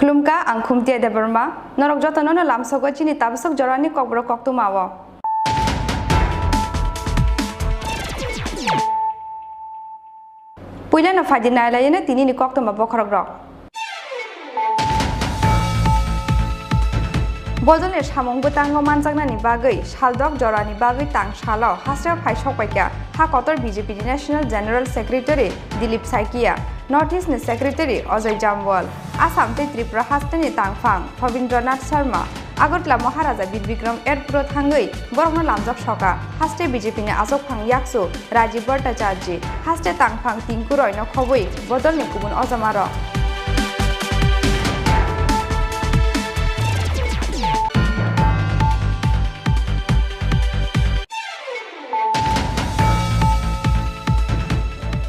Klumka ang khumtia de Burma, norok jotono no lamsogo chini tabsok jorani kokbro koktumawo. Puila no fadina layena tini ni koktuma bokrogrok. Bodolni samung butango manjaknani bagui saldok jorani bagui tang salo hasra phai sokpaikya ha kotor BJP National General Secretary Dilip Saikia North East Secretary Ajay Jambal Assam te Tripura hastani tangfang Rabindranath Sharma Agartala Maharaja Bikram Erpuro thangui borokno lamjak soka haste BJP ni asok phang yaksu Rajiv Bhattacharya haste tangfang tingkuroi no khobui bodolni kubun ojamaro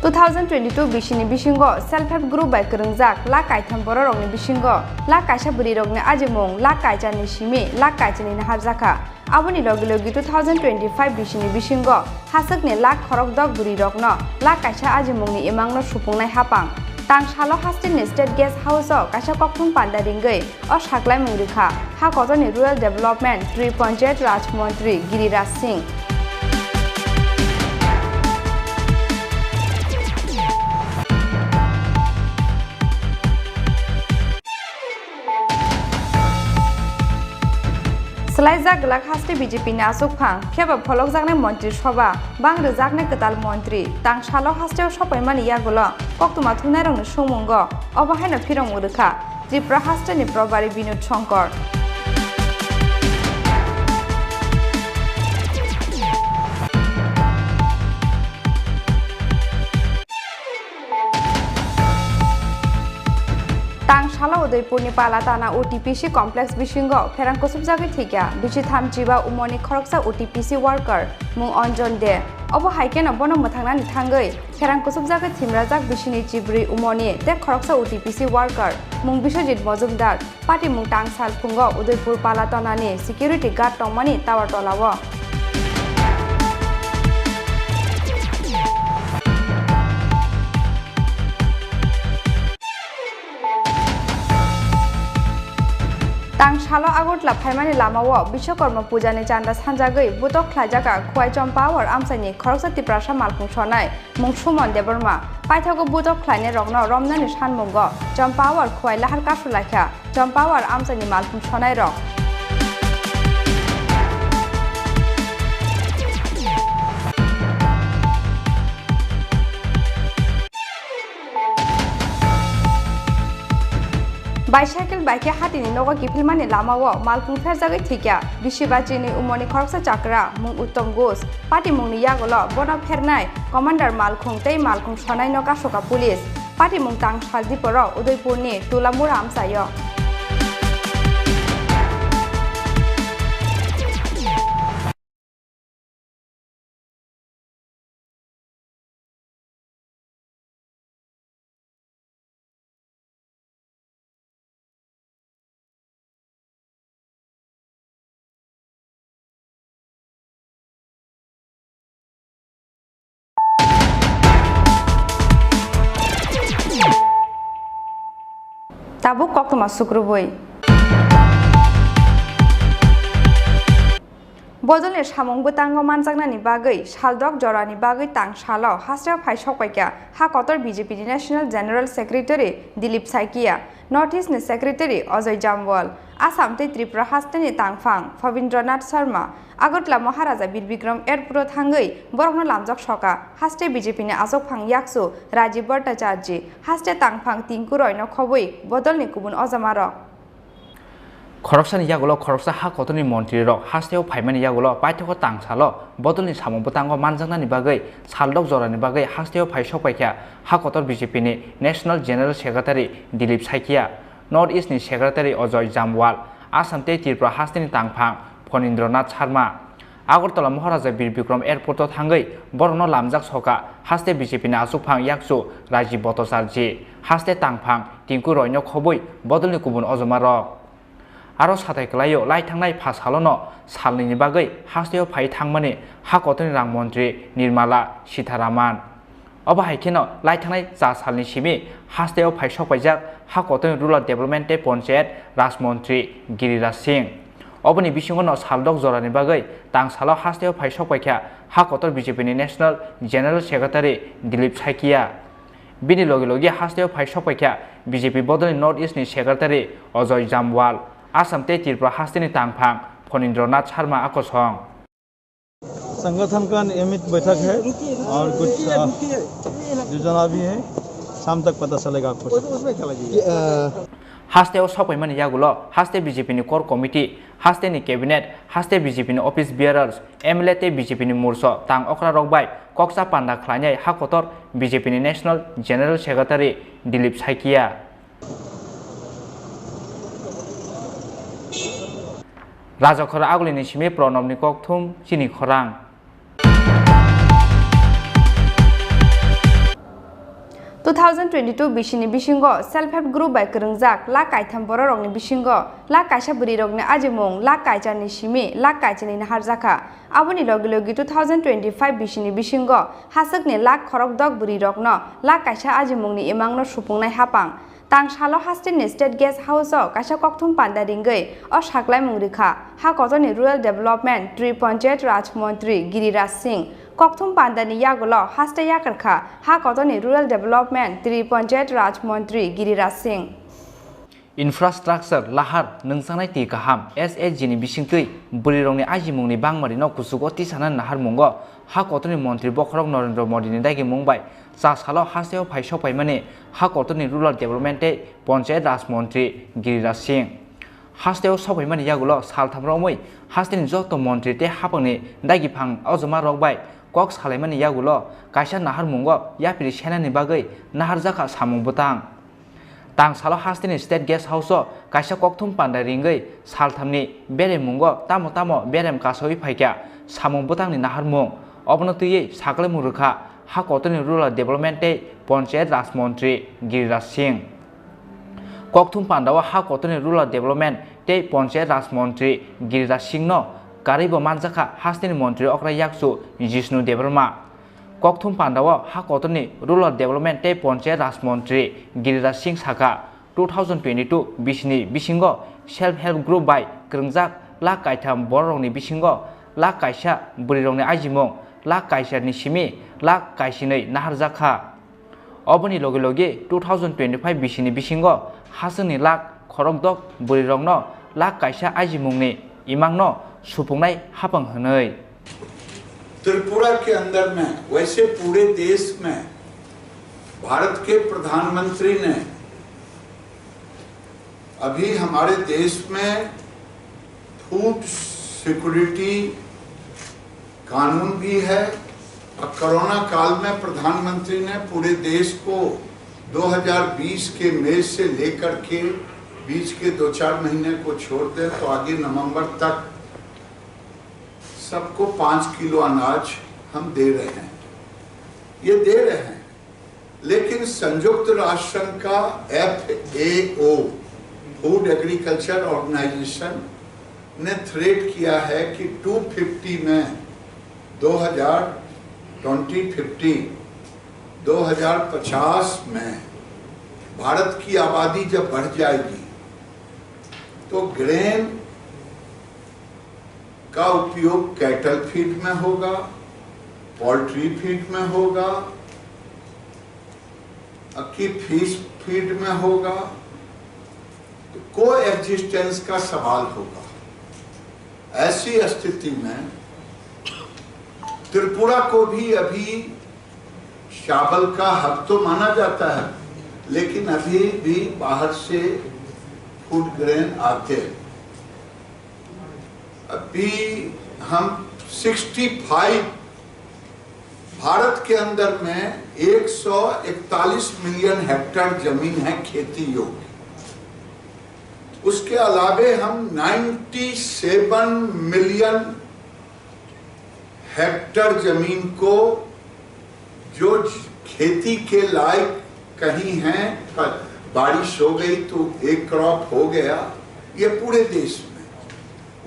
2022 Bishini Bishingo Self-Help Group by Kurungjak La Kaitam Bororongni Bishingo La Kaisha Burirogni Ajimong La Kaichani Shimi La Kaichani Naharjaka Aboni Logi Logi 2025 Bishini Bishingo Hasakni La Khorok Dog Burirogno La Kaisha Ajimongni Imangno Supungnai Hapang Tang Shalo Hastin State Guest House Kaisha Kokthum Pandaringai O Shaklai Mungrikha Ha Kotoni Rural Development 3.8 Raj Montri Giriraj Singh Selaizak gelak haste BJP ni asuk phang kheba pholok jaknai mantri sabha bangre jaknai ketal mantri tang shalo haste sopai mani yagulo koktuma thunai rong sumungo obahaina phirong urukha Tripura haste ni probari Binod Shankar Tang Shala Udaipurni Palatana OTPC Complex Bishingo, Ferangkosubjagi Thika, Bishitham Jiba Umoni Khoroksa OTPC Worker, Mung Onjon De, Obo Haiken Abono Muthangna Nithangui, Ferangkosubjagi Thimrajak Bishini Jibri Umoni, De Khoroksa OTPC Worker, Mung Bishojit Mozumdar, Party Mung Tang Salpungo, Udaipur Palatanani, Security Guard Tomani, Tower Tolawa. Tang Shalo Agartala Phaimani Lamawo Bishwakarma Puja ni Chanda Sanjagui Butok Khlaijaga Khwai Champawar Amsani Khoroksa Tiprasa Malphung Sonai Mung Sumon Deborma Paithago Butok Khlaine Rokno Romnani Sanmungo Champawar Khwai Lahar Kasulakha Champawar Amsani Malphung Sonai Rok Bicycle bike hatini nogo kipilmani lamawo malphung ferjagui thikya Bishibachini Umoni Khoroksa Chakra Mung Uttom Ghosh Party Mungni Yagolo Bono Phernai Commander Malkhung Tei Malkhung Sonai no Kasoka Police Party Mung Tang Shaljiporo Udaipurni Tulamura Amsayo Tabuk Koktuma Sukrubui बदलनि सामंबो तांगो मानजागनानि बागै सालदक जरानि बागै तां सालाव हास्राव फाइ सकपाइका हा कतर BJP national general secretary Dilip Saikia north east secretary Ajay Jamwal Assam ते त्रिपुरा हास्टेनि तांफां फविंद्रनाथ शर्मा आगरतला महाराजा बिरबिक्रम एयरपोर्ट थांगै बरकनो लामजक सका हास्टे बीजेपी ने आजक फां याक्सु राजीव भट्टाचार्य हास्टे तांफां तिंकु रयनो खबै बदलनि गुबुन अजामारक खरकसानि यागुलो खरकसा हा कतनि मन्त्रि रक हास्टेव फाइमानि यागुलो पाइथको तांसालो बदलनि सामंबो तांगो मानजांनानि बागै सालदक जरानि बागै हास्टेव फाइसक पाइखा हा कतर बीजेपी नि national general secretary Dilip Saikia north east नि सेक्रेटारि अजय जामवाल आसाम ते त्रिपुरा हास्टेनि तांफां फनिन्द्रनाथ शर्मा आगरतला महाराजा बिरबिक्रम एयरपोर्ट थांगै बरनो लामजाक सका हास्टे बीजेपी नि आसुफां याक्सु राजीव भट्टाचार्य हास्टे तांफां तिंकु रयनो खबै बदलनि गुबुन अजमारक आरो साथायखलायो लाइथांनाय फासालनो सालनि बागै हास्टेव फाइ थांमाने हा कतनि रां मन्त्रि निर्मला सीतारामन अबाहायखेनो लाइथांनाय जा सालनि सिमि हास्टेव फाइ सकपाइजाक हा कतनि रुरल डेभलपमेन्ट पन्चायत राजमन्त्रि गिरिराज सिंह अबनि बिसिङनो सालदक जरानि बागै तां सालाव हास्टेव फाइ सकपाइखा हा कतर बीजेपी नि national general secretary Dilip Saikia बिनि लगे लगे हास्टेव फाइ सकपाइखा बीजेपी बदलनि नॉर्थ ईस्ट नि सेक्रेटारि अजय जामवाल आसाम ते त्रिपुरा हास्टेनि तांफां फनिन्द्रनाथ शर्मा आकसंग संगठन का नियमित बैठक है और कुछ योजना भी है शाम तक पता चलेगा आपको हास्टेव सपैमानि यागुलो हास्टे बीजेपी नि कोर कमिटी हास्टे नि कैबिनेट हास्टे बीजेपी नि ऑफिस बियरर्स एमएलए ते बीजेपी नि मुरसो तां अक्रा रकबाय कक्सा पान्डा खलायनाय हा कतर बीजेपी नि national general secretary Dilip Saikia राजखर आगुलिनि सिमे प्रणबनि ककथुम चिनी खरां 2022 बिसिनि बिसिंगो सेल्फ हेल्प ग्रुप बाय करंजाक ला काइथाम बर रंगनि बिसिंगो ला काइसा बुरि रंगनि आजिमुं ला काइचानि सिमे ला काइचानि नाहारजाखा आबुनि लगे लगे 2025 बिसिनि बिसिंगो हासकनि ला खरक दक बुरि रगनो ला काइसा आजिमुंनि इमांनो सुफुंनाय हापां तां सालो हास्टेनि स्टेट गेस्ट हाउस काइसा ककथुम पान्डा रिंगै अ साग्लाय मुंरिखा हा कतनि रुरल डेभलपमेन्ट ट्रि पन्चायत राज मन्त्रि गिरिराज सिंह ककथुम पान्डानि यागुलो हास्टे याकरखा हा कतनि रुरल डेभलपमेन्ट ट्रि पन्चायत राज मन्त्रि गिरिराज सिंह इंफ्रास्ट्राक्चर लाहार नोंसांनाय ति गाहाम एसएसजि नि बिसिंकै बुरिरंनि आजिमुंनि बांमारिनो कुसुगो तिसाना नाहार मुंगो हा कतनि मन्त्रि बखरक नरेन्द्र मोदीनि दायगे मुंबाय जा सालो हास्टेव फाइ सपाइमाने हा कतनि रुरल डेभलपमेन्ट पन्चायत राज मन्त्रि गिरिराज सिंह हास्टेव सपाइमाने यागुलो सालथामरावमै हास्टेनि जत मन्त्रि ते हापांनि दायगिफां अजमा रगबाय कक सालाइमाने यागुलो काइसा नाहार मुंगो यापिरि सेनानि बागै नाहार जाखा सामुं बुतां तां सालो हास्टेनि स्टेट गेस्ट हाउस काइसा ककथुम पान्डा रिंगै सालथामनि बेरे मुंगो तामो तामो बेरेम कासोइ फाइका सामुं बुतांनि नाहार मुं अबनतयै सागले मुरुखा हा कतनि रुरल डेभलपमेन्ट पन्चायत राज मन्त्रि गिरिराज सिंह ककथुम पान्डाव हा कतनि रुरल डेभलपमेन्ट पन्चायत राज मन्त्रि गिरिराज सिंह नो गारिबो मानजाखा हास्टेनि मन्त्रि अक्रा याक्सु जिष्णु देबर्मा ककथुम पान्डाव हा कतनि रुरल डेभलपमेन्ट पन्चायत राज मन्त्रि गिरिराज सिंह साका 2022 बिसिनि बिसिंगो सेल्फ हेल्प ग्रुप बाय करंजाक ला काइथाम बररंनि बिसिंगो ला काइसा बुरिरंनि आजिमुं ला काइसानि सिमि ला काइसिनै नाहार जाखा अबनि लगे लगे 2025 बिसिनि बिसिंगो हासोनि लाख खरक दक बुरिरंनो ला काइसा आजिमुंनि इमांनो सुफुंनाय हापां हनै त्रिपुरा के अंदर में वैसे पूरे देश में भारत के प्रधानमंत्री ने अभी हमारे देश में फूड सिक्योरिटी कानून भी है और कोरोना काल में प्रधानमंत्री ने पूरे देश को 2020 के मई से लेकर के बीच के 2-4 महीने को छोड़ दें तो आगे नवंबर तक सबको 5 किलो अनाज हम दे रहे हैं। ये दे रहे हैं, लेकिन संयुक्त राष्ट्र संघ का FAO फूड एग्रीकल्चर ऑर्गेनाइजेशन ने थ्रेट किया है कि 250 में 2050 में भारत की आबादी जब बढ़ जाएगी तो ग्रेन का उपयोग कैटल फीड में होगा, पोल्ट्री फीड में होगा, कि फिश फीड में होगा, तो को एग्जिस्टेंस का सवाल होगा। ऐसी स्थिति में त्रिपुरा को भी अभी चावल का हब तो माना जाता है, लेकिन अभी भी बाहर से फूड ग्रेन आते हैं। अभी हम 65 भारत के अंदर में 141 मिलियन हेक्टेयर जमीन है खेती योग्य। उसके अलावे हम 97 मिलियन हेक्टेयर जमीन को जो खेती के लायक कहीं है, बारिश हो गई तो एक क्रॉप हो गया, ये पूरे देश में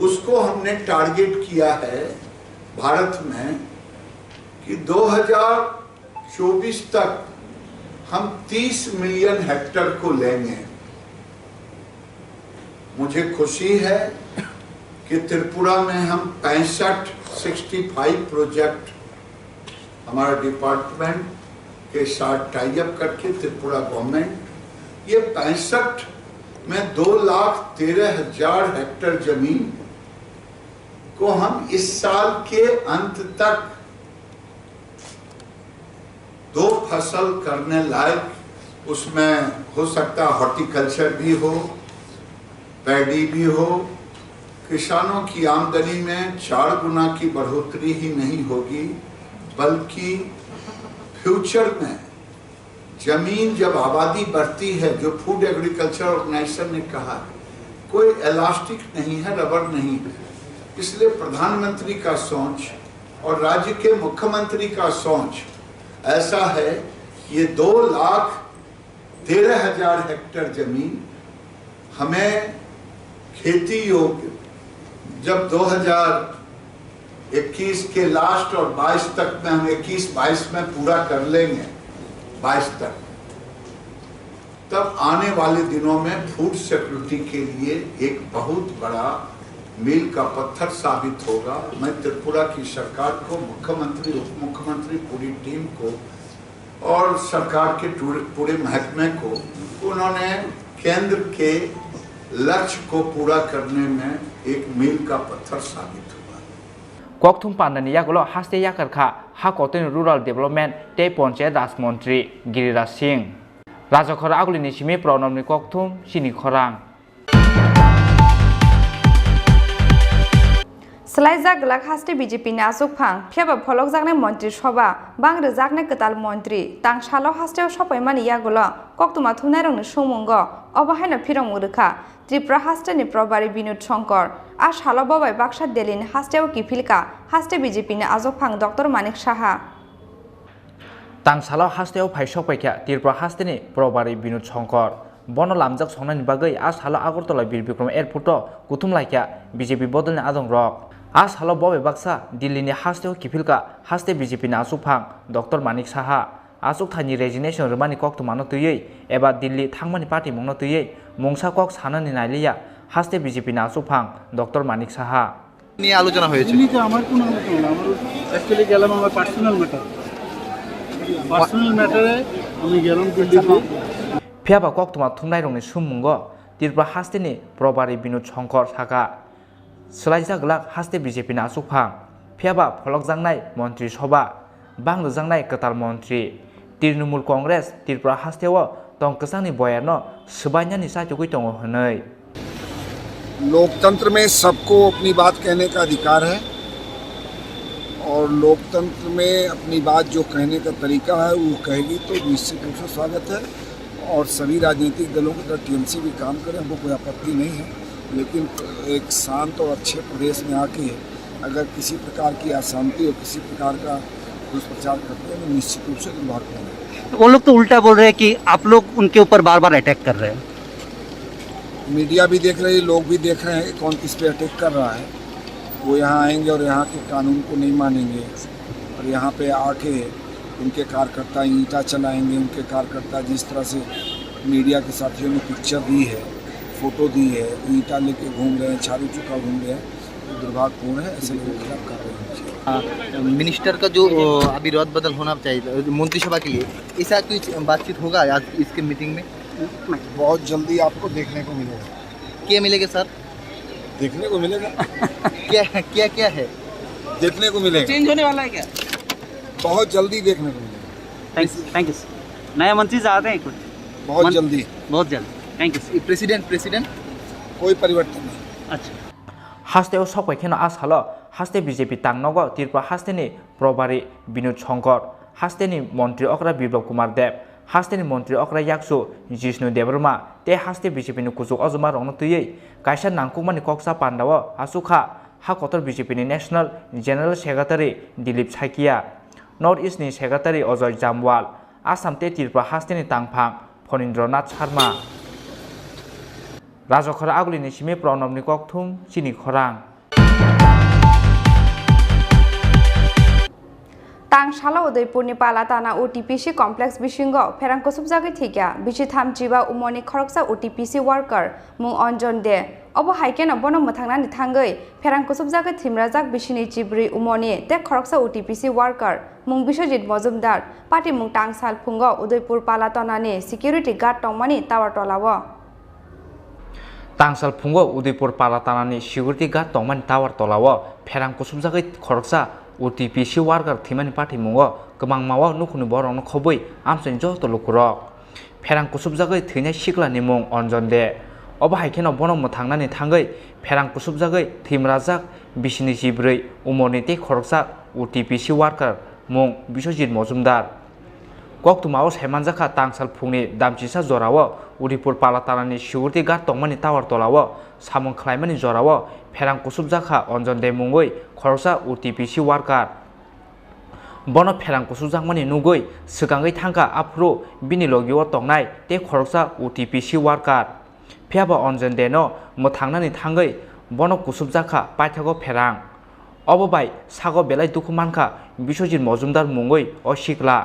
उसको हमने टारगेट किया है भारत में कि 2024 तक हम 30 मिलियन हेक्टेयर को लेंगे। मुझे खुशी है कि त्रिपुरा में हम 65 प्रोजेक्ट हमारा डिपार्टमेंट के साथ टाई अप करके त्रिपुरा गवर्नमेंट, ये 65 में 2,13,000 हेक्टेयर जमीन को हम इस साल के अंत तक 2 फसल करने लायक, उसमें हो सकता हॉर्टिकल्चर भी हो, पैडी भी हो। किसानों की आमदनी में 4 गुना की बढ़ोतरी ही नहीं होगी, बल्कि फ्यूचर में जमीन जब आबादी बढ़ती है, जो फूड एग्रीकल्चर ऑर्गेनाइजेशन ने कहा, कोई इलास्टिक नहीं है, रबर नहीं है। इसलिए प्रधानमंत्री का सोच और राज्य के मुख्यमंत्री का सोच ऐसा है, ये 2,13,000 हेक्टेयर जमीन हमें खेती योग्य जब 2021 के लास्ट और 22 तक में, हम 21-22 में पूरा कर लेंगे, 22 तक, तब आने वाले दिनों में फूड सिक्योरिटी के लिए एक बहुत बड़ा मील का पत्थर साबित होगा। मैं त्रिपुरा की सरकार को, मुख्यमंत्री, उप मुख्यमंत्री, पूरी टीम को और सरकार के पूरे महकमे को, उन्होंने केंद्र के लक्ष्य को पूरा करने में एक मील का पत्थर साबित हुआ। कोकथुम पांडनी यागलो हास्ते याकरखा हाकोतन रूरल डेवलपमेंट ते पंचायत राज मंत्री गिरिराज सिंह राजखर आगुलिनि सिमी प्रणबनि कोकथुम चिनी खरां सलाइजाक गलाक हास्ते बीजेपी ने आसुकफां फियाबा फलक जागने मंत्री सभा बांग्रो जागने कताल मंत्री तांगसालो हास्तेव सपायमानि यागुलो कोकथुमा थुनायरंनि सुमुंग अबाहायना फिरंग उरुखा त्रिपुरा हास्तेनि प्रभारी विनोद शंकर आ सालो बाबाय बाक्सा दिल्लीनि हास्तेव किफिलका हास्ते बीजेपी ने आजोगफां डॉक्टर मानिक साहा तांगसालो हास्तेव फाइसपायखा त्रिपुरा हास्तेनि प्रभारी विनोद शंकर बन लामजाक संनायनि बागै आ सालो आगरतला बीर बिक्रम एयरपोर्ट कुथुमलायखा बीजेपी बदलनि आदं रक आ सालो बाबाय बाक्सा दिल्लीनि हास्तेव किफिलका हास्ते बीजेपी ने आसुगफां डॉक्टर मानिक साहा आसुगथानि रेजिगनेशन रमानि कोकथुमानो तुयै एबा दिल्ली थांमानि पार्टी मंगनो तुयै मुंसा कोक सानानि नायलिया हास्ते बीजेपी ने आसुगफां डॉक्टर मानिक साहा নিয়ে আলোচনা হয়েছে। আমার কোনো আলোচনা না, আমার অ্যাকচুয়ালি গেলাম আমার পার্সোনাল ম্যাটারে আমি গেলাম দিল্লিতে। फियाबा कोकथुमा थुमनायरंनि सुमुंग त्रिपुरा हास्तेनि प्रभारी विनोद शंकर साहा सलाइजागलाक हास्ते बीजेपी ने आसुगफां फियाबा फलक जांगनाय मंत्री सभा बांग्रो जांगनाय कताल मंत्री तृणमूल कांग्रेस त्रिपुरा हास्तेव तंकसांनि बयानो सबायनानि सायथुगै दङ होनै लोकतंत्र में सबको अपनी बात कहने का अधिकार है और लोकतंत्र में अपनी बात जो कहने का तरीका है वो कहेगी तो निश्चित रूप से स्वागत है। और सभी राजनीतिक दलों की तरह टीएमसी भी काम करें, हमको कोई आपत्ति नहीं है, लेकिन एक शांत और अच्छे प्रदेश में आके अगर किसी प्रकार की अशांति और किसी प्रकार का दुष्प्रचार करते हैं तो निश्चित रूप से दुर्भाग्य करेंगे। वो लोग तो उल्टा बोल रहे हैं कि आप लोग उनके ऊपर बार बार अटैक कर रहे हैं। मीडिया भी देख रही है, लोग भी देख रहे हैं कि कौन किस पे अटैक कर रहा है। वो यहाँ आएंगे और यहाँ के कानून को नहीं मानेंगे और यहाँ पे आके उनके कार्यकर्ता ईंटा चलाएंगे। उनके कार्यकर्ता जिस तरह से मीडिया के साथियों ने पिक्चर दी है, फ़ोटो दी है, ईंटा लेके घूम रहे हैं, झाड़ू चुका घूम रहे हैं, दुर्भाग्यपूर्ण है। ऐसे लोगों के खिलाफ कार्रवाई होनी चाहिए। मिनिस्टर का जो अभी रद्द बदल होना चाहिए मंत्रिसभा के लिए, ऐसा कुछ बातचीत होगा आज इसके मीटिंग में? बहुत जल्दी आपको देखने को मिलेगा। क्या मिलेगा सर? देखने को मिलेगा। क्या क्या क्या है? देखने को मिलेगा। चेंज होने वाला है क्या? बहुत जल्दी देखने को मिलेगा। Thank you. नया मंत्री चाहते हैं कुछ? बहुत जल्दी। बहुत जल्द। Thank you. प्रेसिडेंट कोई परिवर्तन नहीं। अच्छा। हास्ते सबाइखेनो आसालो हास्ते बीजेपी तांगनगो त्रिपुरा हास्तेनि प्रभारी विनोद शंकर हास्तेनि मंत्री अक्रा बिप्लब कुमार देव हास्तेनि मंत्री अक्रा याक्सु जिष्णु देववर्मा ते हास्ते बीजेपी नि कुसुक अजुमा रंग तुयै कायसा नांकुमानि कक्सा पांडाव आसुखा हा कतर बीजेपी नि national general secretary Dilip Saikia north east नि सेक्रेटारी अजय जामवाल आसाम ते त्रिपुरा हास्तेनि तांगफां फणीन्द्रनाथ शर्मा राजखर आगुलिनि सिमे प्रणबनि ककथुम चिनी खरां तांग शाला उदयपुरनि पालाताना ओटीपीसी कॉम्प्लेक्स बिशिंगो फेरांको सुबजागै थिका बिसि थामजिबा उमनि खरकसा ओटीपीसी वर्कर मुं अंजन दे अब हाइकेन बनो मथांनानि थांगै फेरांको सुबजागै थिमराजाक बिसिनि चिब्रि उमनि ते खरकसा ओटीपीसी वर्कर मुं बिश्वजित मजुमदार पार्टी मुं तांगसाल फुंगो उदयपुर पालातानानि सिक्युरिटी गार्ड टंगमानि टावर टलावो तांगसाल फुंगो उदयपुर पालातानानि सिक्युरिटी गार्ड टंगमानि टावर टलावो फेरांको सुबजागै खरकसा ओटीपीसी वर्कर थिमानि पार्टी मुंगो गोबां मावा नुखुनि बरंनो खबै आमसनि जत लुकुरक फेरांको सुबजागै थैनाय सिख्लानि मुं अंजन दे अब हाइकेन बनम थांनानै थांगै फेरांको सुबजागै थिमराजाक बिसिनि जिब्रै उमरनि ते खरकसा ओटीपीसी वर्कर मुं बिश्वजित मजुमदार कक्तुमाव सेमानजाखा तांगसाल फुंनि दामचिसा जराव उदयपुर पालातानानि सिक्युरिटी गार्ड टंगमानि टावर टलाव सामं खलायमानि जराव फेरांको सुबजाखा अंजन दे मुंगै खरकसा ओटीपीसी वर्कर बन फेरांको सुबजाकमानि नुगै सिगाङै थांगा आफ्रो बिनि लगिव टंनाय ते खरकसा ओटीपीसी वर्कर फियाबा अंजन देनो मोथांनानै थांगै बन कुसुबजाखा पाइथागो फेरां अबबाय सागो बेलाय दुखुमानखा बिश्वजित मजुमदार मुंगै असिकला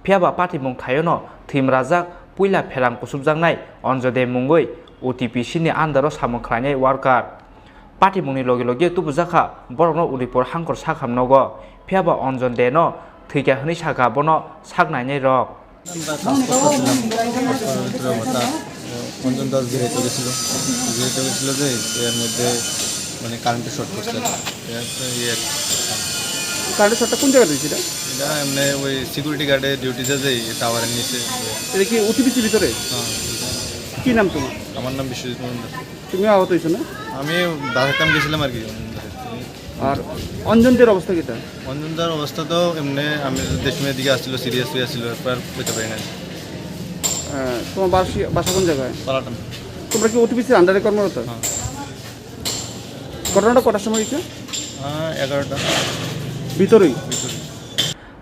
फियाबा पार्टी मुं थायोनो थैमराजाक पुइला फेरांको सुबजांनाय अंजदे मुंगै ओटीपीसी नि आन्दाराव सामं खलायनाय वर्कर पार्टी मुंनि लगे लगे तुबुजाखा बरनो उदयपुर हांकर साखामनगो फियाबा अंजन देनो थैका हनै साखा बनो सागनायनाय रक অঞ্জন দাস যেহেতু গেছিলো যে এর মধ্যে মানে কারেন্টের শর্ট করছে কারেন্টের শর্টটা কোন জায়গায় দিয়েছিল? এটা এমনি ওই সিকিউরিটি গার্ডে ডিউটিতে যে টাওয়ারের নিচে। এটা কি ওটিপিসির ভিতরে? হ্যাঁ। কি নাম তোমার? আমার নাম বিশ্বজিৎ মজুমদার। তুমি আহত হয়েছো না? আমি দাঁড়াতাম গেছিলাম আর কি। আর অঞ্জনদের অবস্থা কিটা? অঞ্জনদার অবস্থা তো এমনি আমি দেশমের দিকে আসছিল সিরিয়াস হয়ে আসছিল এরপর পেতে পারি না। তোমার বাসা কোন জায়গায়? পালাটাম। তোমরা কি ওটিপিসির আন্ডারে কর্মরত? হ্যাঁ। ঘটনাটা কটার সময় হয়েছে? 11টা ভিতরেই।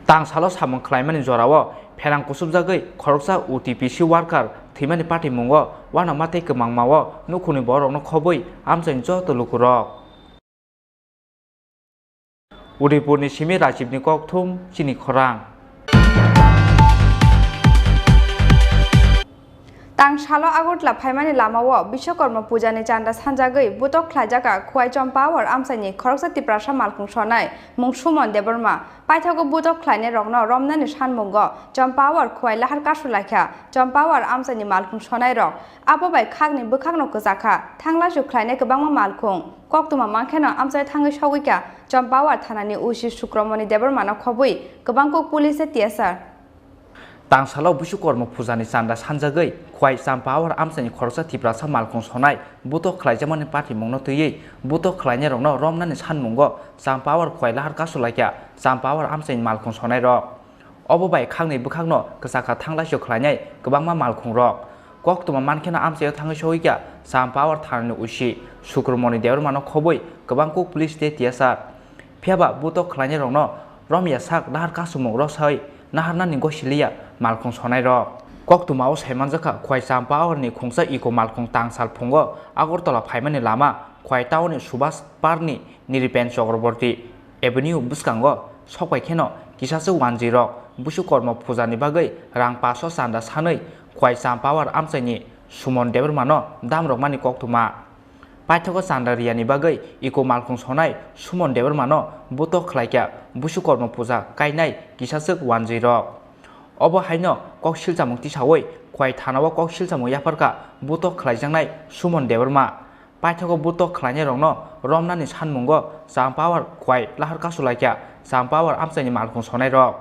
तांगसालो सामं खलायमानि जराव फेरांको सुबजागै खरकसा ओटीपीसी वर्कर थैमानि पार्टी मुंगो वाना माते गोबां मावो नुखुनि बरंनो खबै आमसनि जत लुकुरक उदयपुरनि सिमे राजीवनि ककथुम चिनी खरां तांगसालो आगरतला फाइमानि लामाओ विश्वकर्मा पूजानि चान्दा सानजागै बुतक ख्लायजाका खुवाइ चम्पावर आमसाइनि खरकसा तिप्रासा मालखुं सनाय मुं सुमन देबर्मा पाइथागो बुतक ख्लायनाय रगनो रमनानि सानमुंगो चम्पावर खुवाइ लाहार कासुलाख्या चम्पावर आमसाइनि मालखुं सनाय रग आबोबाय खागनि बोखागनो गोजाखा थांलासु ख्लायनाय गोबांमा मालखुं कक्तुमा मांखेनो आमसाइ थाङै सगैका चम्पावर थानानि उसि सुक्रमनि देबर्मानो खबै गोबांखौ पुलिसे तियासार तांगसालो विश्वकर्मा पूजानि चान्दा सानजागै खुवाइ चाम्पावर आमसाइनि खरकसा तिप्रासा मालखुं सनाय बुतक ख्लायजामानि पार्टी मुंनो तैयै बुतक ख्लायनाय रगनो रमनानि सानमुंगो चाम्पावर खुवाइ लाहार कासुलाख्या चाम्पावर आमसाइनि मालखुं सनाय रग अबोबाय खांनै बोखांनो गोसाखा थांलासु ख्लायनाय गोबांमा मालखुं रग कक्तुमा मानखेनो आमसायाव थाङै सहैका चाम्पावर थानानि उसि सुक्रमनि देवरमानो खबै गोबांखौ पुलिस दे तियासार फियाबा बुतक ख्लायनाय रगनो रमिया साक लाहार कासुमुं रसै नाहारनानि गसिलिया मालखुं सनाय रग कक्तुमाव सेमानजाखा खुवाइ चाम्पावरनि खुंसा इको मालखुं तांगसाल फुंगो आगरतला फाइमानि लामा खुवाइ टाउननि सुभाष पार्कनि निरिपेन चक्रवर्ती एवेन्यू बुसकांगो सबाइखेनो किसासो 10 रग विश्वकर्मा पूजानि बागै रां 500 चान्दा सानै खुवाइ चाम्पावर आमसाइनि सुमन देबरमानो दामरगमानि कक्तुमा paithoko chandariyani bagui iko malkhung sonai sumon debar mano buto khlaikya busukorma puja kainai kisasuk wanjui rok obo haino kok siljamung tisawoi khwai thanao kok siljamung yaparka buto khlaijaknai sumon debarma paithoko buto khlainai rokno romnani sanmungo champawar khwai lahar kasulaikya champawar amchaini malkhung sonai rok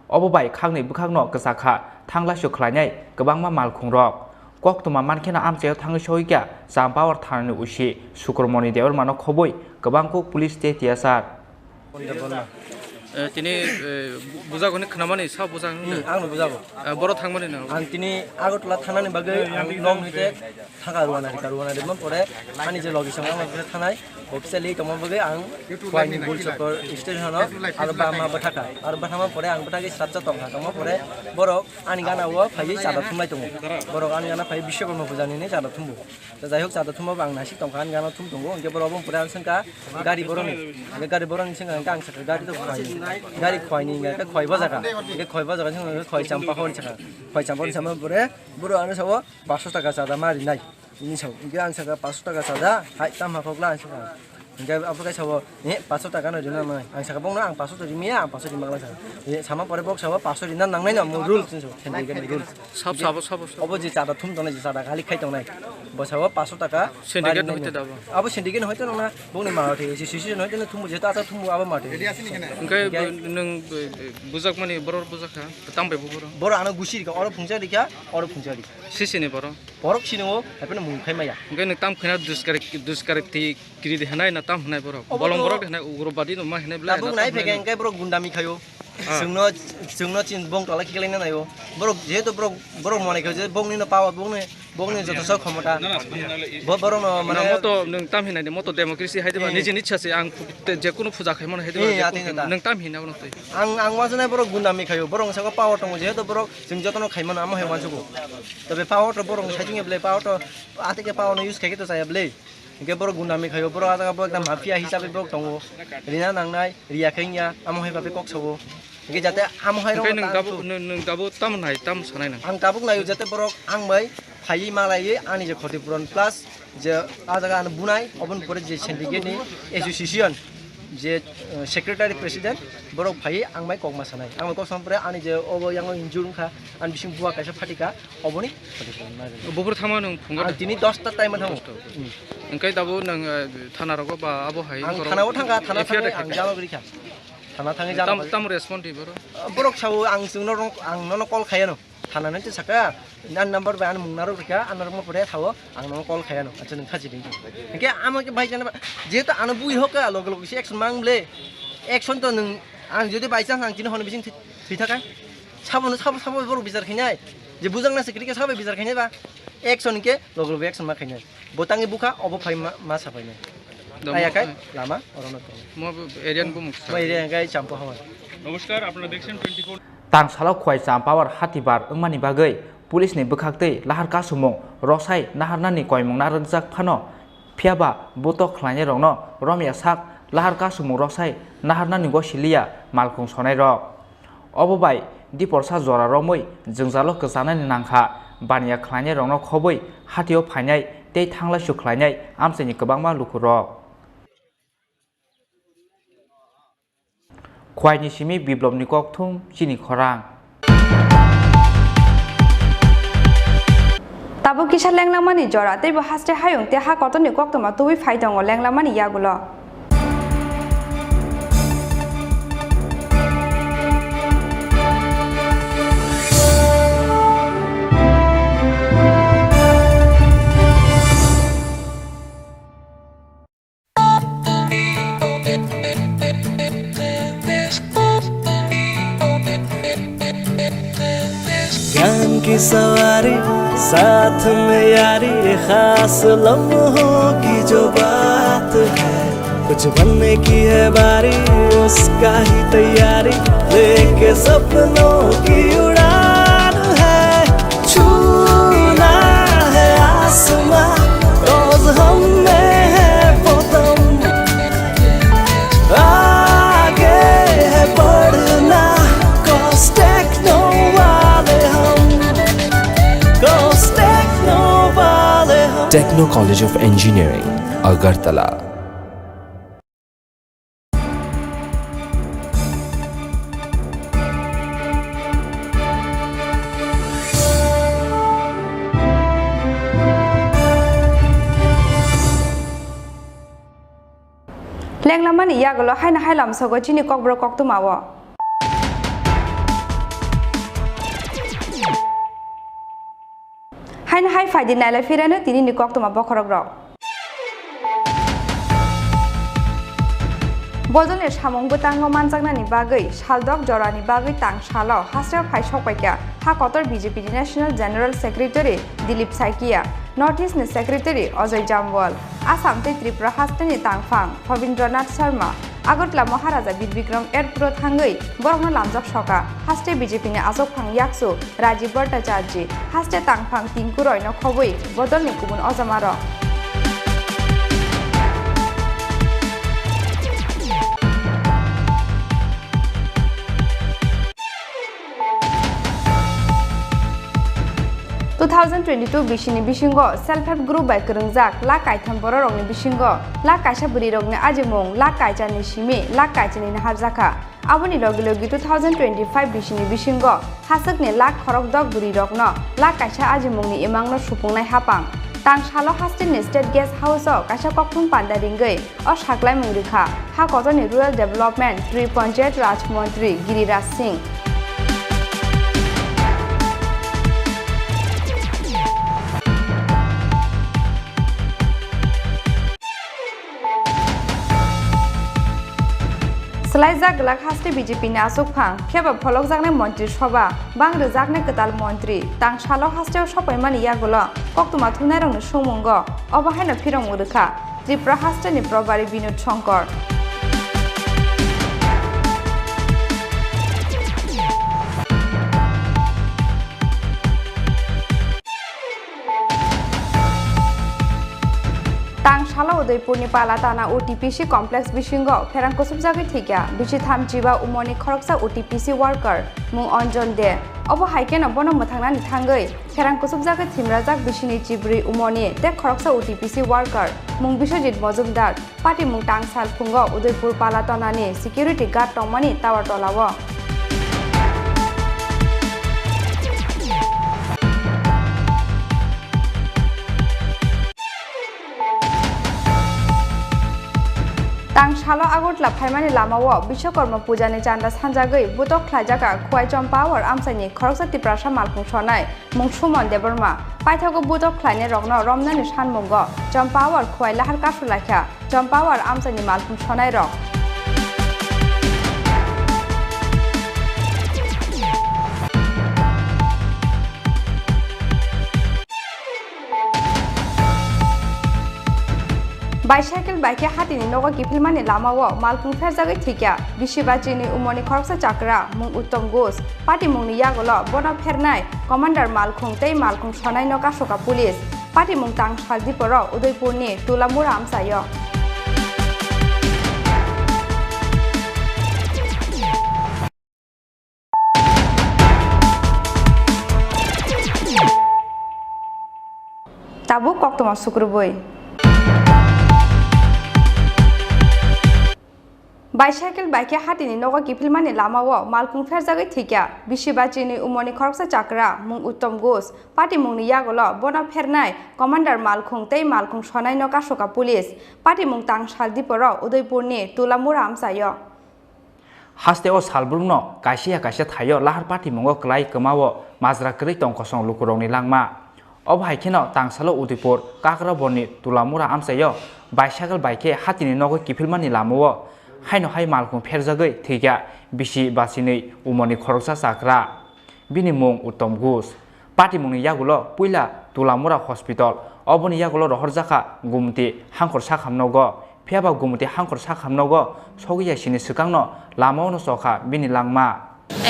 obo bai khangni bukhangno kwchakha thanglasyo khlainai kwbangma malkhung rok kok tuma mankhena amchayo thangui sohikya champawar thanani usi sukromoni debar mano khoboi kwbangko police te tiasar তিনি বুজাগনি খানামানি সব বুজাগ आंनो बुजागो বড় থাকমানি না आं तिनी आगरतला थानानि बागै नं हिते थाखा रुवाना देमन परे आंनि जे लगिसन आं बे थानाय अफिसियेलि तम बागै आं वाइनि बुल चकर स्टेशनाव आरो बामा बथाका आरो बाथामा परे आं बथागै सातजा तम तम परे बरक आंनि गानाव फायै जादा थुमलाय दङ बरक आंनि गाना फायै बिश्वकर्मा पूजानि जादा थुमबो जाय होक जादा थुमबो आं नासि तम आंनि गाना थुम दङ ओंके बरक परे आं संका गारि बरनि गारि बरनि संका आं सका गारि तो गारि खवाइनि गाका खवाइ बजाका के खवाइ बजाका जों खवाइ चाम्पा खवाइ सका खवाइ चाम्पा सामा परे बरो आनो साव 500 टाका जादा मारि नाय नि साव के आं सका 500 टाका जादा हाइ ताम हाखला आं सका के आपका साव ए 500 टाका न दिना मै आं सका बंगना आं 500 दिमिया आं 500 दिमागला सा ए सामा परे बक साव 500 दिना नांनाय न रुल जों सेन्डिकेट रुल सब अब जे जादा थुम दने जे जादा खालि खाइ दंनाय बसाव 500 टाका सिन्डिकेट नहते दाबो अब सिन्डिकेट नहते नङा बंनि माथे एसे सिसि नहते थुम जे ता थुम अब माथे ओंखाय नों बुजाग माने बर बुजाखा तामबाय बर आनो गुसि अर फुंजा दिखा अर फुंजा दिखा सिसिनि बर बरक सिनो हेपन मुंखाय माया ओंखाय नों ताम खैना दुसकारेक्ति गिरि देहनाय ना ताम होनाय बर बलं बर देहनाय उग्रबादि मा होनाय ब्ला ताबुं नाय फेगे ओंखाय बर गुन्दामि खायो जोंनो चिन बं तला खिलायना नायो बर जेहेतु बर मनायखौ जे बंनिनो पावर बंनि जतस क्षमता बर माने मतो नों ताम हिनाय मतो डेमोक्रेसि हायदेबा निजे निच्छासे आं जेकुनु फुजा खायमन हायदेबा नों ताम हिनाव नतै आं वाजनाय बर गुन्दामि खायो बर संगा पावर दङ जेहेतु बर जों जतन खायमन आम हाय वानसुगो तबे पावर बर साइथिं ब्ले पावर आतेके पावर न युज खायके तो जाया ब्ले के बर गुन्दामि खायो बर आजा बर एकदम माफिया हिसाबै बर दङ रिना नांनाय रियाखैनिया आम हाय बाबे कक सगो के जाते आम हाय नों दाबो ताम नाय ताम सानाय ना आं दाबुक नायो जाते बर आं मै फायि मालायै आंनि जे खतिपुरन प्लास जे आजागा आन बुनाय अबन परे जे सिन्डिकेटनि एसोसिएशन जे सेक्रेटारि प्रेसिडेन्ट बर फायि आं मै ककमा सानाय आं कक समपरे आंनि जे अब यांग इन्जुरुखा आं बिसिं बुवा कायसा फाटिका अबनि बबर थामा नों फुंगा आं दिनै 10 ता टाइम थाङो ओंखाय दाबो नों थाना रग बा आबो हाय आं थानाव थांगा थाना थाङो आं जामागरिखा थाना थाङै जामा ताम रेस्पन्ड बर बरक साव आं जोंनो आं ननो कल खायानो थानानै ते साका आन नम्बर बा आन मुंनारो रिका आन रम परे थाव आं ननो कल खायानो अच्छा नों खाजि दिन के आमके भाइ जाना जेहेतु आन बुइ होका लग लग से एक्सन मांगले एक्सन त नों आं जदि बाइ चान्स आं दिनो हन बिसिं थि थाखाय साबो बर बिचार खैनाय जे बुजांना सेक्रेटरि साबे बिचार खैनाय बा एक्सन के लग लग एक्सन मा खैनाय बोतांगे बुखा अब फाइ मा साफायनाय आयाकाय लामा अरनो म एरियान बुमुख म एरिया गाय चाम्पा हवा नमस्कार आपनारा देखছেন 24 तांसालाव खवाइ चाम्पावार हातिबार ओंमानि बागै पुलिसनि बोखाक्तै लाहार कासुमं रसाय नाहारनानि कयमं नारजाक फानो फियाबा बुतो खलायनाय रंनो रमिया साक लाहार कासुमं रसाय नाहारनानि गसिलिया मालखुं सनाय रक अबबाय दिपरसा जरा रमै जोंजालो गोजानानि नांखा बानिया खलायनाय रंनो खबै हातियाव फायनाय दै थांलाय सुख्लायनाय आमसायनि गोबांमा लुखु रक खवाइनि सिमी बिप्लबनि ककथुम चिनि खरां ताबो किसा लेंलामानि जरा तैबो हास्टे हायं ते हा कतनि कक्तमा तुबि फाइ दङ लेंलामानि यागुलो ज्ञान की सवारी साथ में यारी खास लम्हों की जो बात है कुछ बनने की है बारी उसका ही तैयारी लेके सपनों की उड़ान है छूना है आसमां रोज हम में है पोतम आगे है बढ़ना techno College of Engineering, Agartala. Lenglaman iyagolo haina hailam sogo chini kokbro koktumawo. Haina hai faidi naila firana tini ni koktuma bokhorogrok. Bodolni samung butango manjaknani bagui saldok jorani bagui tang salo hasra phai sokpaikya ha kotor BJP National General Secretary Dilip Saikia North East Secretary Ajay Jamwal Assam te Tripura hastani tangphang Rabindranath Sharma Agartala Maharaja Bidbikram Airport thangui borokno lamjak soka haste BJP ni asokphang yaksu Rajiv Bhattacharya haste tangphang tingkuroi no khobui bodolni kubun ojamaro 2022 Bishini Bishingo Self-Help Group by Khorang La Kaitham Bororokni Bishingo La Kaisa Burirokni Ajimong La Kaijani Shimi La Kaijani Naharjaka Aboni Logi Logi 2025 Bishini Bishingo Hasakni La Khorok Dog Burirokno La Kaisa Ajimongni Imangno Supungnai Hapang Tang Shalo Hastin State Guest House Kaisa Kokthum Pandaringai O Shaklai Mungrikha Ha Kotoni Rural Development 3 Panchayat Raj Mantri Giriraj Singh Selaizak gelak haste BJP ni asokphang kheba pholok jaknai mantri sabha bangre jaknai ketal mantri tang shalo haste sopaimani yagolo koktuma thunai rongni somungo obahaina phirong urukha Tripura haste ni probari Binod Shankar Tang Shala Udaipurni Palatana OTPC Complex Bishingo, Ferangkosubjagi Thika, Bishitham Jiba Umoni Khoroksa OTPC Worker, Mung Onjon De, Obo Haiken Abono Muthangna Nithangoi, Ferangkosubjagi Thimrajak Bishini Jibri Umoni, De Khoroksa OTPC Worker, Mung Bishojit Mozumdar, Party Mung Tang Salpungo, Udaipur Palatanani, Security Guard Tomani, Tower Tolawa. Tang Shalo Agartala Phaimani Lamao Bishwakarma Puja ni Chanda Sanjagoi Butok Khlaijaga Khwai Champawar Amsani Khoroksa Tiprasa Malphung Sonai Mung Sumon Deborma Paithago Butok Khlaine Rokno Romnani Sanmungo Champawar Khwai Lahar Kasulakha Champawar Amsani Malphung Sonai Rok Bicycle bike hatini nogo kipilmani lamao malpung ferjagai thikya bishibachini umoni khoroksa chakra mung uttom gos party mungni yagolo bona phernai commander malkhung tei malkhung sonai no kasoka police party mung tang saldiporo udaipurni tulamura amsayo tabu koktoma sukruboi Bicycle bike hatini nogo kipilmani lamao malpung ferjagai thikya bishibachini umoni khoroksa chakra mung uttom gos party mungni yagolo bona phernai commander malkhung tei malkhung sonai no kasoka police party mung tang saldiporo udaipurni tulamura amsayo haste o salbrungno kaisia thayo lahar party mungo klai kemao majra krei tongkosong lukurongni langma obhaikeno tangsalo udaipur kakra boni tulamura amsayo bicycle bike hatini nogo kipilmani lamao Haino hai malkhung ferjagai thikya bishi basinei umoni khoroksa chakra bini mung uttom gus party mungni yagulo puila tulamura hospital oboni yagulo rohorjaka gumti hangkor sakhamnogo pheba gumti hangkor sakhamnogo sogiya sini sikangno lamao sokha bini langma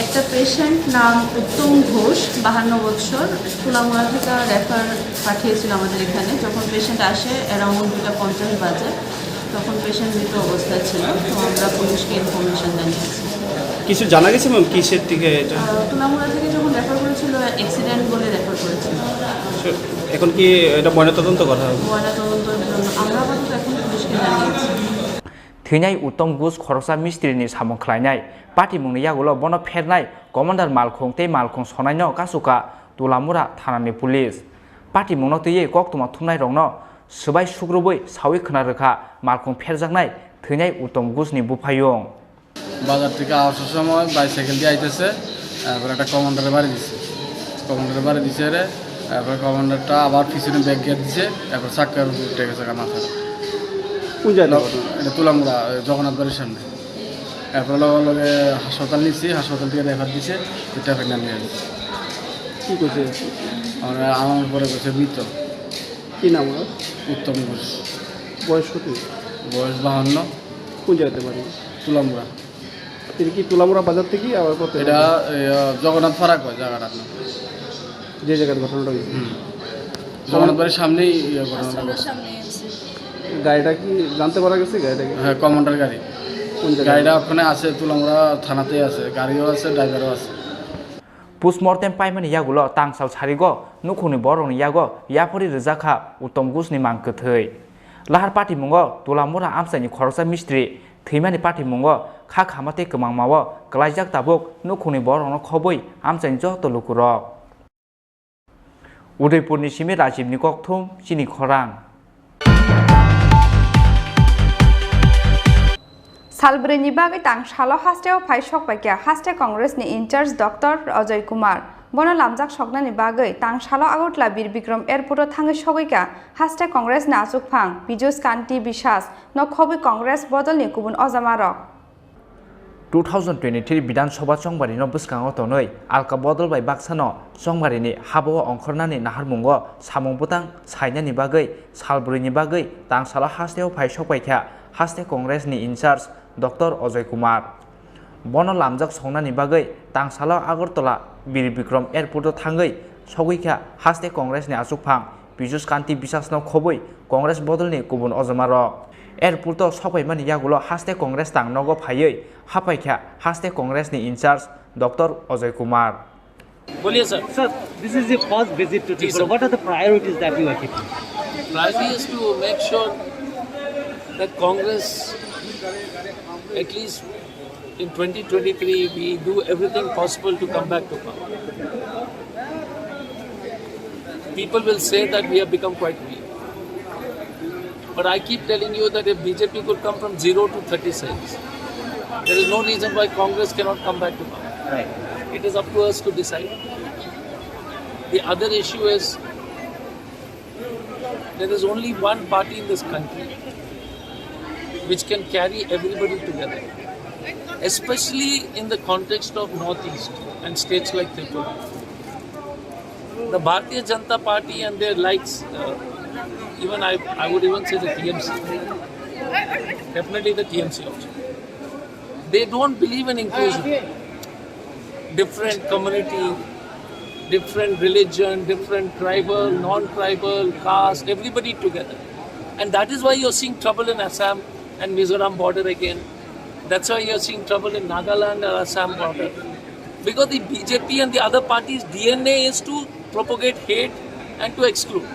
একটা patient নাম উত্তম ঘোষ 52 বছর তুলামুড়া থেকে refer পাঠিয়েছিল আমাদের এখানে যখন patient আসে around 2:50 বাজে তখন পেশেন্ট মৃত অবস্থায় ছিল তো আমরা পুলিশকে ইনফরমেশন জানিয়েছি কিছু জানা গেছে ম্যাম কিসের থেকে এটা তুলামুড়া থেকে যখন রেফার করেছিল বলেছিল অ্যাক্সিডেন্ট বলে রেফার করেছিল। এখন কি এটা ময়নাতদন্ত করা হবে? ময়নাতদন্তের জন্য আমরা আপাতত এখন পুলিশকে জানিয়েছি। थैनाय उत्तम घोष खरसा मिस्त्रीनि सामं खलायनाय पार्टी मुंनि यागुलो बन फेरनाय कमान्डार मालखं ते मालखं सनायनो कासुका तुलामुरा थानानि पुलिस पार्टी मुंनो तैयै कक्तुमा थुमनाय रंनो सबाय सुग्रुबै सावि खोनारोखा मालखं फेरजाकनाय थैनाय उत्तम घोषनि बुफायं বাজার থেকে আসার সময় বাইসাইকেল দিয়ে আইতেছে, তারপর একটা কমান্ডারের বাড়ি দিছে, কমান্ডারের বাড়ি দিছে রে, তারপর কমান্ডারটা আবার পিছনে ব্যাগ গিয়ে দিছে, তারপর চাক্কার উঠে গেছে মাথা। কোন জায়গায়? এটা তুলামুড়া জগন্নাথ বাড়ির সামনে। তারপর লগে লগে হাসপাতাল নিচ্ছি, হাসপাতাল থেকে রেফার দিছে, ট্রাফিক নামিয়ে দিচ্ছে। কী করছে? আমার পরে করছে মৃত। কী নাম ওর? উত্তম ঘোষ। বয়স কত? বয়স 52। কোন জায়গাতে বাড়ি? তুলামুড়া। তিনি কি তুলামুড়া বাজার থেকে আবার কত? এটা জগন্নাথ ফারাক হয় জায়গাটা, যে জায়গার ঘটনাটা হয়েছে জগন্নাথ বাড়ির সামনেই ঘটনাটা। গাড়িটা কি জানতে পারা গেছে? গাড়িটা কি? হ্যাঁ, কমান্ডার গাড়ি। কোন জায়গায়? গাড়িটা ওখানে আছে, তুলামুড়া থানাতেই আছে, গাড়িও আছে, ড্রাইভারও আছে। पोस्टमर्टेम पाइमानि यागुलो तांसाव सारिगो नुखुनि बरंनि यागो याफोरि रजाखा उत्तम घोषनि मांखो थै लाहार पार्टी मुंगो तुलामुरा आमसानि खरसा मिस्ट्री थैमानि पार्टी मुंगो खा खामाते कमांगमावो ग्लाइजाक ताबुक नुखुनि बरंनो खबै आमसानि जत लुकुरक उदयपुरनि सिमे राजीवनि कक्थुम चिनि खरां सालब्रैनि बागै तांसालो हास्टेआव फाइ सकबायखा हास्टे कंग्रेसनि इनचार्ज डक्टर अजय कुमार बनो लामजाक सकनानि बागै तांसालो आगरतला बीर बिक्रम एयरपोर्टआव थाङै सगैखा हास्टे कंग्रेसनि आसुकफां बिजुस कान्ति बिसास न खबै कंग्रेस बदलनि गुबुन अजामारक 2023 विधानसभा संबारिनो बसकाङाव तनै आलका बदलबाय बाक्सानो संबारिनि हाबाव अंखरनानि नाहारमुंगो सामुंबुतां साइनानि बागै सालब्रैनि बागै तांसालो हास्टेआव फाइ सकबायखा हास्टे कंग्रेसनि इनचार्ज डक्टर अजय कुमार बनो लामजाक संनानि बागै तांसालो आगरतला बीर बिक्रम एयरपोर्टआव थाङै सगैखा हास्टे कंग्रेसनि आसुकफां बिजुस कान्ति बिसासनो खबै कंग्रेस बदलनि गुबुन अजामारक एयरपोर्टआव सफैमानि यागुलो हास्टे कंग्रेस तांनगो फायै हाफायखा हास्टे कंग्रेसनि इंचार्ज डक्टर अजय कुमार बोलिए sir. Sir, this is your first visit to Tripura. What are the priorities that you are keeping? Priority is to make sure that Congress, at least in 2023, we do everything possible to come back to power. People will say that we have become quite weak. But I keep telling you that if BJP could come from 0 to 30 seats, there is no reason why Congress cannot come back to power. Right. It is up to us to decide. The other issue is there is only one party in this country which can carry everybody together, especially in the context of Northeast and states like Tripura. The Bharatiya Janata Party and their likes, even I would even say the TMC, definitely the TMC also. They don't believe in inclusion. Different community, different religion, different tribal, non-tribal, caste, everybody together. And that is why you're seeing trouble in Assam and Mizoram border again. That's why you're seeing trouble in Nagaland and Assam border. Because the BJP and the other parties' DNA is to propagate hate and to exclude.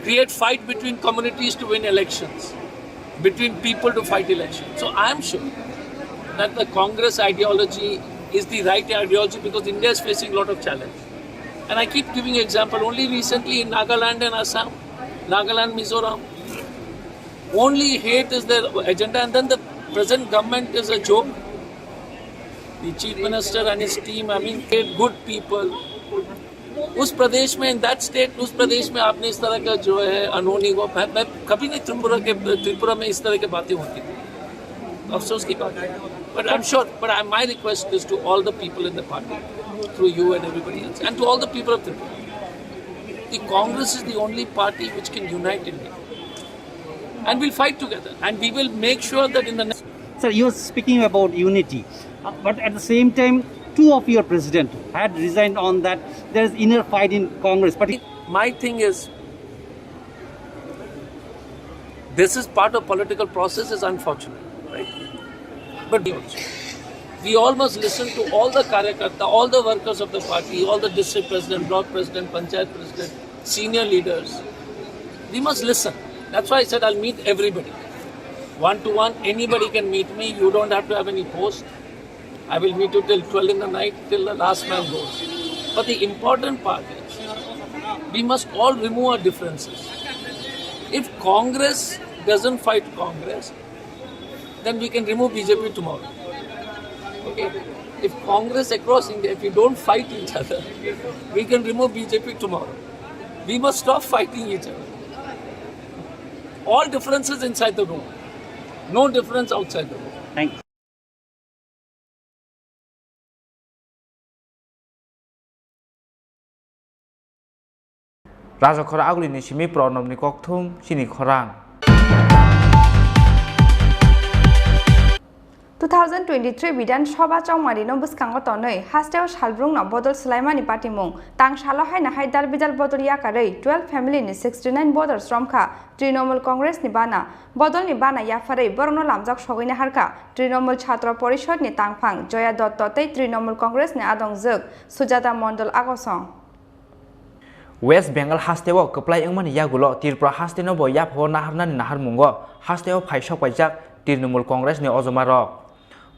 Create fight between communities to win elections, between people to fight elections. So I am sure that the Congress ideology is the right ideology because India is facing a lot of challenge. And I keep giving example, only recently in Nagaland and Assam, Nagaland, Mizoram, only hate is their agenda, and then the present government is a joke. The chief minister and his team, I mean, hate good people. उस प्रदेश में, in that state, उस प्रदेश में आपने इस तरह का जो है अनहोनी को, मैं कभी नहीं त्रिपुरा में इस तरह की बातें होती थी, अफसोस की बात है. But I'm sure, my request is to all the people in the party, through you and everybody else, and to all the people of Tripura. The Congress is the only party which can unite India. And we'll fight together, and we will make sure that in the next... Sir, you're speaking about unity, but at the same time, two of your president had resigned on that. There is inner fight in Congress. But my thing is, this is part of political process, is unfortunate, right? But also, We all must listen to all the karyakarta, all the workers of the party, all the district president, block president, panchayat president, senior leaders. We must listen. That's why I said I'll meet everybody. One to one, anybody can meet me. You don't have to have any post. I will meet you till 12 in the night, till the last man goes. But the important part is, we must all remove our differences. If Congress doesn't fight Congress, then we can remove BJP tomorrow. Okay? If Congress across India, if we don't fight each other, we can remove BJP tomorrow. We must stop fighting each other. All differences inside the room. No difference outside the room. Thank you. Raja Khora agli ni simi pronom ni kokthum Chini Khorang 2023 বিধানসভা চৌমারিনো বুসকাঙ্গ তनै হাস্টেও সালব্রুংনাव बदल सलायमानि पार्टीमुं तां सालो हायना हाय दाल बिदाल बदल याकारै 12 फेमिलिनि 69 बदल श्रमखा तृणमूल कांग्रेसनि बाना बदलनि बाना याफारै बरनो लामजाक सगैना हारखा तृणमूल छात्र परिषदनि तांफां जया दत्त तै तृणमूल कांग्रेसनि आदंजोग सुजाता मंडल आगसं West Bengal hastewo keplai engmani yagulo Tripura hasteno bo yapho naharnani naharmungo hastewo phaisok paijak Trinamool Congress ni ojomaro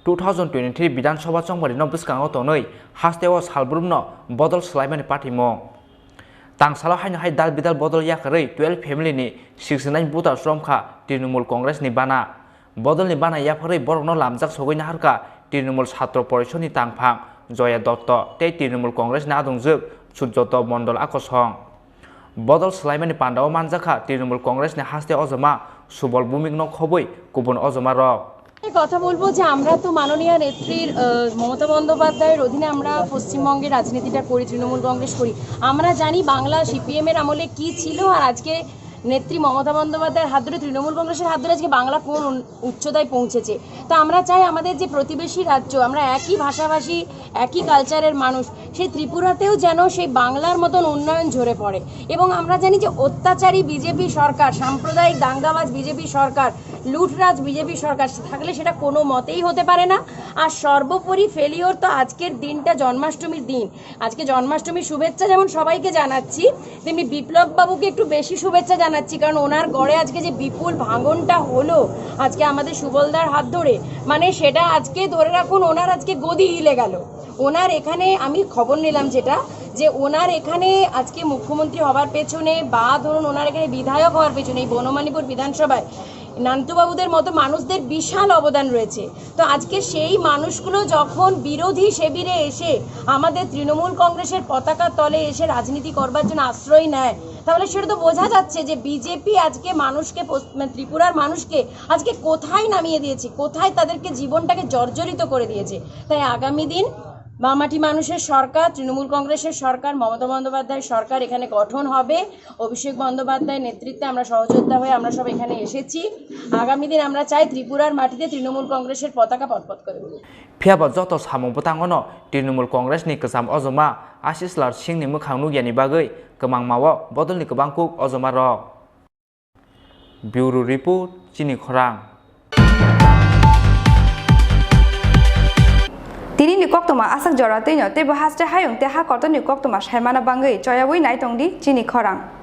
2023 বিধানসভা চংবারি no bwskango tonoi hastewo salbrumno bodol slaimani party mo tangsalo haino hai dal bidal bodol yakarei 12 family ni 69 buta stromkha Trinamool Congress ni bana bodol ni bana yafarei borokno lamjak sogoina harka Trinamool Chhatro Porishod ni tangphang Joya Dotto tei Trinamool Congress ni adongjok Sujoto Mondol Akosong Bodol Slaimani Pandao Manjaka Trinamool Congress ni haste ojoma Subol Bumik no khoboi kubun ojoma rok কথা বলবো যে আমরা তো মাননীয় নেত্রীর মমতা বন্দ্যোপাধ্যায়ের অধীনে আমরা পশ্চিমবঙ্গের রাজনীতিটা করি তৃণমূল কংগ্রেস করি আমরা জানি বাংলা সিপিএম এর আমলে কি ছিল আর আজকে নেত্রী মমতা বন্দ্যোপাধ্যায়ের হাত ধরে তৃণমূল কংগ্রেসের হাত ধরে আজকে বাংলা কোন উচ্চতায় পৌঁছেছে তো আমরা চাই আমাদের যে প্রতিবেশী রাজ্য আমরা একই ভাষাভাষী একই কালচারের মানুষ সেই ত্রিপুরাতেও যেন সেই বাংলার মতন উন্নয়ন ঝরে পড়ে এবং আমরা জানি যে অত্যাচারী বিজেপি সরকার সাম্প্রদায়িক দাঙ্গাবাজ বিজেপি সরকার লুটরাজ বিজেপি সরকার থাকলে সেটা কোনো মতেই হতে পারে না আর সর্বোপরি ফেলিওর তো আজকের দিনটা জন্মাষ্টমীর দিন আজকে জন্মাষ্টমীর শুভেচ্ছা যেমন সবাইকে জানাচ্ছি তেমনি বিপ্লব বাবুকে একটু বেশি শুভেচ্ছা জানাচ্ছি কারণ ওনার গড়ে আজকে যে বিপুল ভাঙনটা হলো আজকে আমাদের সুবলদার হাত ধরে মানে সেটা আজকে ধরে রাখুন ওনার আজকে গদি হিলে গেল ওনার এখানে আমি খবর নিলাম যেটা যে ওনার এখানে আজকে মুখ্যমন্ত্রী হওয়ার পেছনে বা ধরুন ওনার এখানে বিধায়ক হওয়ার পেছনে এই বনমালীপুর বিধানসভায় নান্তুবাবুদের মতো মানুষদের বিশাল অবদান রয়েছে তো আজকে সেই মানুষগুলো যখন বিরোধী শিবিরে এসে আমাদের তৃণমূল কংগ্রেসের পতাকার তলে এসে রাজনীতি করবার জন্য আশ্রয় নেয় তাহলে সেটা তো বোঝা যাচ্ছে যে বিজেপি আজকে মানুষকে ত্রিপুরার মানুষকে আজকে কোথায় নামিয়ে দিয়েছে কোথায় তাদেরকে জীবনটাকে জর্জরিত করে দিয়েছে তাই আগামী দিন বামাটি মানুষের সরকার তৃণমূল কংগ্রেসের সরকার মমতা বন্দ্যোপাধ্যায়ের সরকার এখানে গঠন হবে অভিষেক বন্দ্যোপাধ্যায়ের নেতৃত্বে আমরা সহযোদ্ধা হয়ে আমরা সব এখানে এসেছি আগামী দিন আমরা চাই ত্রিপুরার মাটিতে তৃণমূল কংগ্রেসের পতাকা পতপত করে ফিয়াবা যত সামং পতাঙ্গনো Trinamool Congress ni kesam ojoma Asis Lar Singh ni mokhang nugiani bagoi kemang mawo bodol ni kebang kuk ojoma rok Bureau Report Chini Khorang Tini ni koktoma asak jorateino te bahaste hayung te ha korto ni koktoma shaimana bangai choyawui nai tongdi Chini Khorang